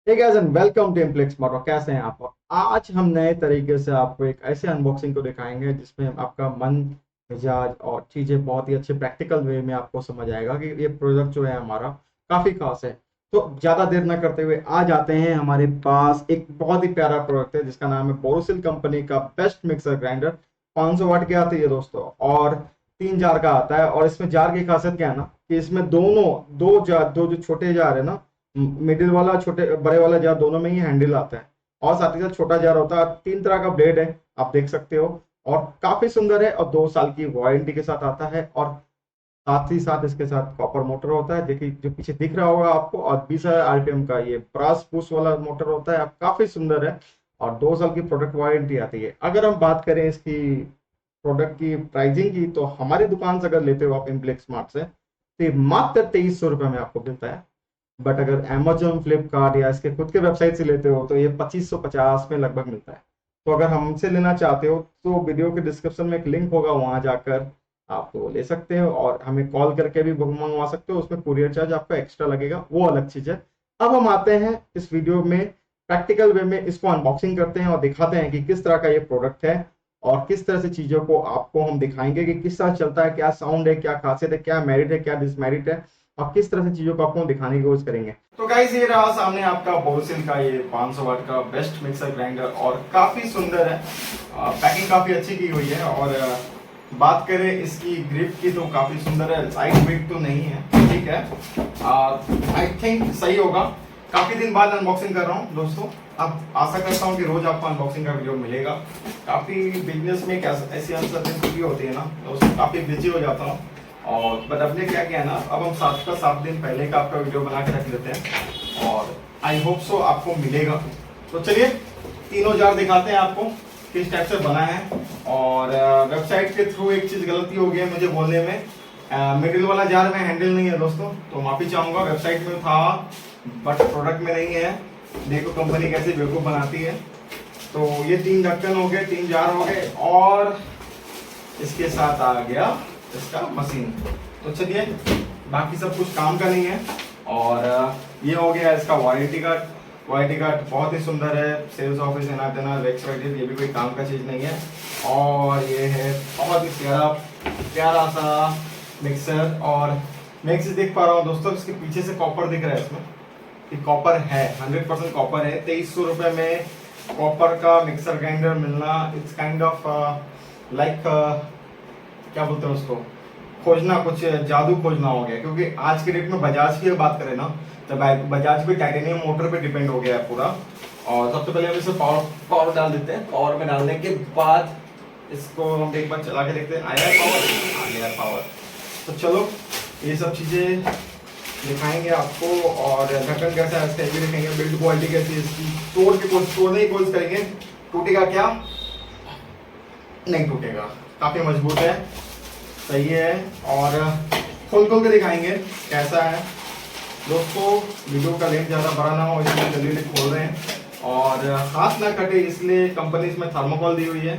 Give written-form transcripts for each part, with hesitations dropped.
Hey guys and welcome to Implex Moto. कैसे हैं आप? आज हम नए तरीके से आपको एक ऐसे अनबॉक्सिंग को दिखाएंगे जिसमें आपका मन मिजाज और चीज़ें बहुत ही अच्छे प्रैक्टिकल वे में आपको समझ आएगा कि ये प्रोडक्ट जो है हमारा काफ़ी खास है। तो ज़्यादा देर ना करते हुए आ जाते हैं, हमारे पास एक बहुत ही प्यारा प्रोडक्ट है जिसका नाम है बोरोसिल कंपनी का बेस्ट मिक्सर ग्राइंडर। 500 वाट की आती है दोस्तों, और 3 जार का आता है। और इसमें जार की खासियत क्या है ना कि इसमें दोनों दो जार, दो जो छोटे जार है ना, मिडिल वाला छोटे बड़े वाला जार, दोनों में ही हैंडल आता है। और साथ ही साथ छोटा जार होता है। 3 तरह का ब्लेड है, आप देख सकते हो। और काफी सुंदर है, और 2 साल की वारंटी के साथ आता है। और साथ ही साथ इसके साथ कॉपर मोटर होता है, देखिए जो पीछे दिख रहा होगा आपको। और 20,000 आरपीएम का ये ब्रास पुश वाला मोटर होता है, काफी सुंदर है। और 2 साल की प्रोडक्ट वारंटी आती है। अगर हम बात करें इसकी प्रोडक्ट की प्राइसिंग की, तो हमारी दुकान से अगर लेते हो आप इम्प्लेक्स स्मार्ट से, तो ये मात्र 2300 रुपये में आपको मिलता है। बट अगर अमेजोन, फ्लिपकार्ट या इसके खुद के वेबसाइट से लेते हो तो ये 2550 में लगभग मिलता है। तो अगर हमसे लेना चाहते हो तो वीडियो के डिस्क्रिप्शन में एक लिंक होगा, वहां जाकर आप वो ले सकते हो। और हमें कॉल करके भी मंगवा सकते हो, उसमें कुरियर चार्ज आपका एक्स्ट्रा लगेगा, वो अलग चीज है। अब हम आते हैं इस वीडियो में प्रैक्टिकल वे में, इसको अनबॉक्सिंग करते हैं और दिखाते हैं कि किस तरह का ये प्रोडक्ट है। और किस तरह से चीजों को आपको हम दिखाएंगे कि किस तरह चलता है, क्या साउंड है, क्या खासियत है, क्या मेरिट है, क्या डिसमेरिट है, और किस तरह से चीजों को आपको दिखाने की कोशिश करेंगे। तो गाइस, ये रहा सामने आपका बोरोसिल का ये 500 वाट का बेस्ट मिक्सर ग्राइंडर, और काफी सुंदर है। पैकिंग काफी अच्छी की हुई है। और बात करें इसकी ग्रिप की तो काफी सुंदर है। लाइट वेट तो नहीं है, ठीक है। आई थिंक सही होगा। काफी दिन बाद अनबॉक्सिंग कर रहा हूँ दोस्तों। अब आशा करता हूँ कि रोज आपको अनबॉक्सिंग का वीडियो मिलेगा। काफी बिजनेस में ऐसी अनसर्टेनिटी होती है ना, तो उसमें काफी बिजी हो जाता हूँ। और बट अपने क्या किया ना, अब हम 7 दिन पहले का आपका वीडियो बना के रख लेते हैं, और आई होप सो आपको मिलेगा। तो चलिए तीनों जार दिखाते हैं आपको किस टाइप से बना है। और वेबसाइट के थ्रू एक चीज गलती हो गई है मुझे बोलने में, मिडिल वाला जार में हैंडल नहीं है दोस्तों, तो माफी चाहूंगा। वेबसाइट में था बट प्रोडक्ट में नहीं है। देखो कंपनी कैसे बेवकूफ बनाती है। तो ये 3 ढक्कन हो गए, 3 जार हो गए, और इसके साथ आ गया इसका मशीन। तो चलिए, बाकी सब कुछ काम का नहीं है। और ये हो गया इसका वारंटी कार्ड। वारंटी कार्ड बहुत ही सुंदर है। सेल्स ऑफिस ये भी कोई काम का चीज नहीं है। और ये है बहुत ही प्यारा सा मिक्सर। और मैं एक चीज देख पा रहा हूँ दोस्तों, इसके पीछे से कॉपर दिख रहा है इसमें। ये कॉपर है, 100% कॉपर है। 2300 रुपये में कॉपर का मिक्सर ग्राइंडर मिलना, इट्स काइंड ऑफ लाइक, क्या बोलते हैं उसको, खोजना, कुछ जादू खोजना हो गया। क्योंकि आज के डेट में बजाज की बात करें ना, तो बजाज पे टाइटेनियम मोटर पे डिपेंड हो गया है पूरा। और सबसे पहले हम इसे पावर डाल देते हैं। पावर में डालने के बाद इसको हम एक बार चला के देखते हैं। आया पावर, आ गया पावर। तो चलो ये सब चीजें दिखाएंगे आपको। और ढक्कन कैसा है इसका ये भी दिखाएंगे। बिल्ड क्वालिटी कैसी है इसकी, तोड़ने की कोशिश करेंगे। टूटेगा क्या? नहीं टूटेगा, काफी मजबूत है, सही है। और खोल के दिखाएंगे कैसा है दोस्तों। वीडियो का लेंथ ज्यादा बड़ा ना हो, इसलिए जल्दी जल्दी खोल रहे हैं। और हाथ ना कटे इसलिए कंपनी इसमें थर्मोकोल दी हुई है।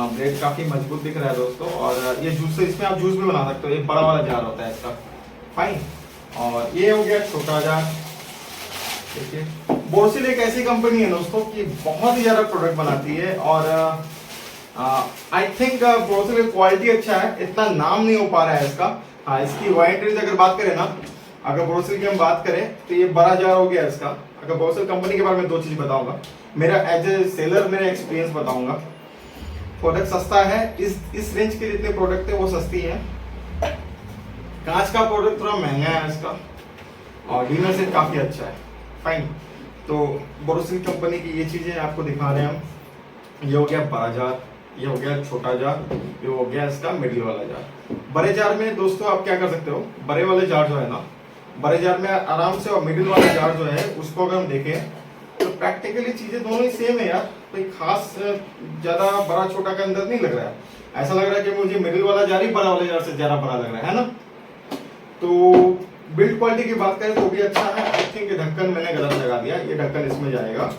ब्रेड काफी मजबूत दिख रहा है दोस्तों। और ये जूस, इसमें आप जूस भी बना सकते हो। ये बड़ा वाला जार होता है इसका, फाइन। और ये हो गया छोटा जार। देखिए, बोरोसिल एक ऐसी कंपनी है दोस्तों कि बहुत ही ज्यादा प्रोडक्ट बनाती है। और आई थिंक बोरोसिल का क्वालिटी अच्छा है, इतना नाम नहीं हो पा रहा है इसका। हाँ, इसकी वारंटी अगर बात करें ना, अगर बोरोसिल की हम बात करें तो ये बड़ा जार हो गया इसका। अगर बोरोसिल कंपनी के बारे में 2 चीज बताऊंगा। मेरा एज ए सेलर मेरा एक्सपीरियंस बताऊंगा। प्रोडक्ट सस्ता है, इस रेंज के जितने प्रोडक्ट है वो सस्ती है। कांच का प्रोडक्ट थोड़ा महंगा है इसका, और डिनर सेट काफी अच्छा है, फाइन। तो बोरोसिल कंपनी की ये चीजें आपको दिखा रहे हैं हम। ये हो गया बड़ा जार, ये हो गया छोटा जार, ये हो गया इसका मिडिल वाला जार। बड़े जार में दोस्तों आप क्या कर सकते हो, बड़े वाले जार जो है ना, बड़े जार में आराम से, और मिडिल वाला जार जो है उसको अगर हम देखें तो प्रैक्टिकली चीजें दोनों ही सेम है यार। कोई खास ज्यादा बड़ा छोटा का अंदर नहीं लग रहा है। ऐसा लग रहा है कि मुझे मिडिल वाला जार ही बड़ा वाले जार से ज्यादा बड़ा लग रहा है ना। तो बिल्ड क्वालिटी की बात करें तो भी अच्छा है। आई थिंक ये ढक्कन मैंने गलत लगा दिया, ये ढक्कन इसमें जाएगा,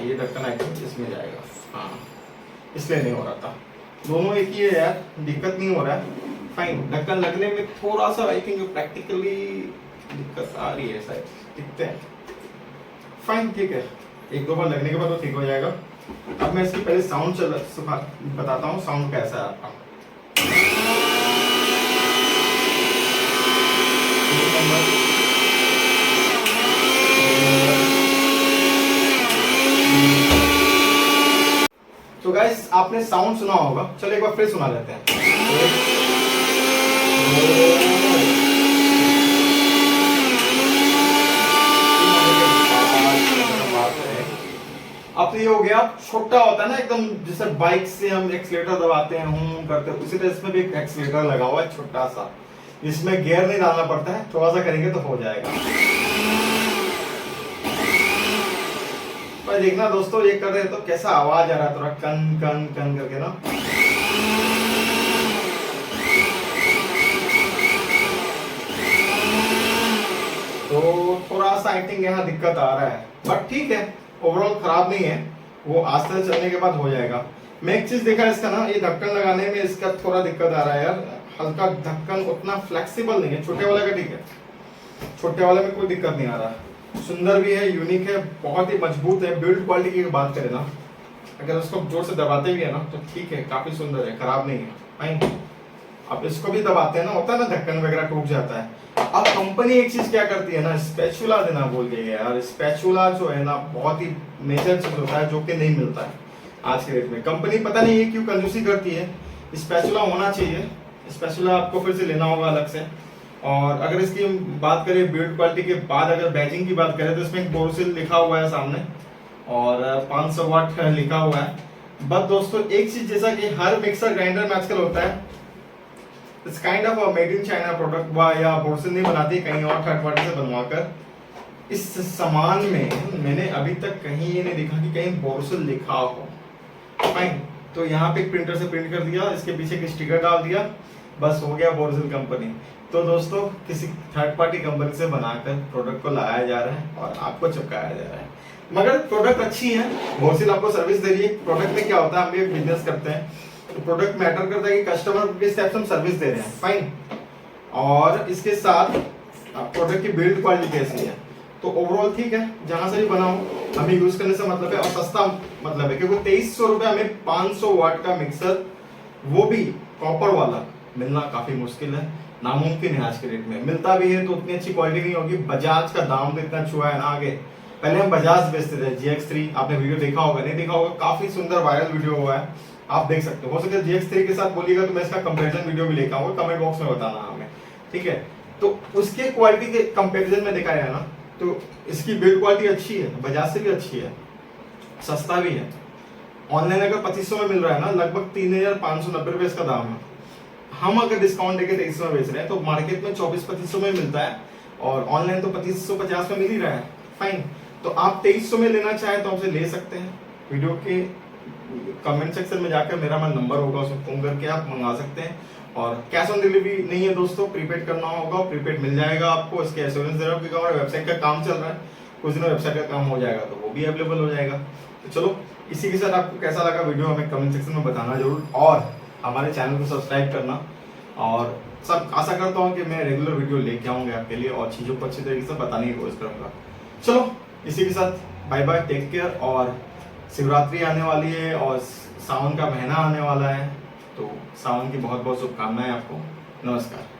ये ढक्कन आई थिंक इसमें जाएगा, हाँ इसलिए नहीं हो रहा था। दोनों एक ही है यार, दिक्कत नहीं हो रहा है, फाइन। ढक्कन लगने में थोड़ा सा आई थिंक प्रैक्टिकली दिक्कत आ रही है शायद, दिखते हैं, फाइन, ठीक है, एक दो बार लगने के बाद वो ठीक हो जाएगा। अब मैं इसकी पहले साउंड बताता हूँ साउंड कैसा है आपका। तो गाइस आपने साउंड सुना होगा, चलो एक बार फिर सुना लेते हैं। अब ये हो गया, छोटा होता है ना एकदम, जैसे बाइक से हम एक्सीलेटर दबाते हैं, हम करते हैं, उसी तरह इसमें भी एक एक्सीलेटर लगा हुआ है छोटा सा, इसमें गियर नहीं डालना पड़ता है, थोड़ा सा करेंगे तो हो जाएगा। पर देखना दोस्तों, ये कर रहे तो कैसा आवाज आ रहा है, थोड़ा कन कन कन करके ना। तो थोड़ा सा आई थिंक यहाँ दिक्कत आ रहा है, बट ठीक है, ओवरऑल खराब नहीं है, वो आस्ते चलने के बाद हो जाएगा। मैं एक चीज देखा इसका ना, ये ढक्कन लगाने में इसका थोड़ा दिक्कत आ रहा है यार, हल्का ढक्कन उतना फ्लेक्सिबल नहीं है। छोटे वाले का ठीक है, छोटे वाले में कोई दिक्कत नहीं आ रहा, सुंदर भी है, यूनिक है, बहुत ही मजबूत है। बिल्ड क्वालिटी की बात करें ना, अगर उसको जोर से दबाते भी है ना तो ठीक है, काफी सुंदर है, खराब नहीं है। फाइन, अब इसको भी दबाते हैं ना, होता है ना ढक्कन वगैरह टूट जाता है। अब कंपनी एक चीज क्या करती है ना, स्पैचुला देना भूल गई है यार। स्पैचुला जो है ना बहुत ही मेजर चीज होता है जो कि नहीं मिलता है आज के डेट में। कंपनी पता नहीं ये क्यों कंजूसी करती है, स्पैचुला होना चाहिए, स्पैचुला आपको फिर से लेना होगा अलग से। और अगर इसकी बात करें बिल्ड क्वालिटी के बाद, अगर बैजिंग की बात करें तो इसमें एक बोरोसिल लिखा हुआ है सामने और 500 वाट लिखा हुआ है। बस दोस्तों एक चीज, जैसा कि हर मिक्सर ग्राइंडर में आजकल होता है, it's kind of a made in China product, या बोरोसिल नहीं बनाती, कहीं और थर्ड पार्टी से बनवाकर। इस सामान में मैंने अभी तक कहीं ये नहीं देखा कि कहीं बोरोसिल लिखा हो। फाइन, तो यहाँ पे एक प्रिंटर से प्रिंट कर दिया, इसके पीछे एक स्टिकर डाल दिया, बस हो गया बोरोसिल कंपनी। तो दोस्तों किसी थर्ड पार्टी कंपनी से बनाकर प्रोडक्ट को लाया जा रहा है और आपको चिपकाया जा रहा है, मगर प्रोडक्ट अच्छी है, बोरोसिल आपको सर्विस दे रही है। प्रोडक्ट में क्या होता है, हम भी एक बिजनेस करते हैं तो प्रोडक्ट मैटर करता है कि कस्टमर किस टाइप से हम सर्विस दे रहे हैं। फाइन, और इसके साथ प्रोडक्ट की बिल्ड क्वालिटी कैसी है, तो ओवरऑल ठीक है, जहां से भी बनाओ हमें यूज करने से मतलब है, और सस्ता मतलब है, क्योंकि 2300 रुपए में 500 वाट का मिक्सर, वो भी कॉपर वाला, मिलना काफी मुश्किल है, नामुमकिन है आज के डेट में। मिलता भी है तो उतनी अच्छी क्वालिटी नहीं होगी। बजाज का दाम तो इतना छुआ है ना आगे, पहले हम बजाज बेचते थे, GX3, आपने वीडियो देखा होगा, नहीं देखा होगा, काफी सुंदर वायरल वीडियो हुआ है, आप देख सकते हो सकता है GX3 के साथ बोलिएगा तो मैं इसका कंपैरिजन वीडियो भी लेकर आऊंगा, कमेंट बॉक्स में बताना हमें, ठीक है। तो उसके क्वालिटी के कंपैरिजन में देखा है ना, तो इसकी बिल्ड क्वालिटी अच्छी है, बजाज से भी अच्छी है, सस्ता भी है। ऑनलाइन अगर 2500 में मिल रहा है ना, लगभग 3590 रुपए इसका दाम है। हम अगर डिस्काउंट देके 2300 में बेच रहे हैं तो मार्केट में 24-2500 में मिलता है, और ऑनलाइन तो 2550 में मिल ही रहा है। फाइन, तो आप 2300 में लेना चाहें तो हमसे ले सकते हैं। वीडियो के कमेंट सेक्शन में जाकर मेरा नंबर होगा, उसमें फोन करके आप मंगा सकते हैं। और कैश ऑन डिलीवरी नहीं है दोस्तों, प्रीपेड करना होगा, प्रीपेड मिल जाएगा आपको, इसके एश्योरेंस दे रहा हूँ, क्योंकि वेबसाइट का काम चल रहा है, कुछ दिनों वेबसाइट का काम हो जाएगा तो वो भी अवेलेबल हो जाएगा। तो चलो, इसी के साथ आपको कैसा लगा वीडियो हमें कमेंट सेक्शन में बताना जरूर, और हमारे चैनल को सब्सक्राइब करना, और सब आशा करता हूँ कि मैं रेगुलर वीडियो लेके आऊँगा आपके लिए और चीज़ों को अच्छी तरीके से बताने की कोशिश करूँगा। चलो, इसी के साथ बाय बाय, टेक केयर। और शिवरात्रि आने वाली है और सावन का महीना आने वाला है, तो सावन की बहुत बहुत शुभकामनाएं आपको। नमस्कार।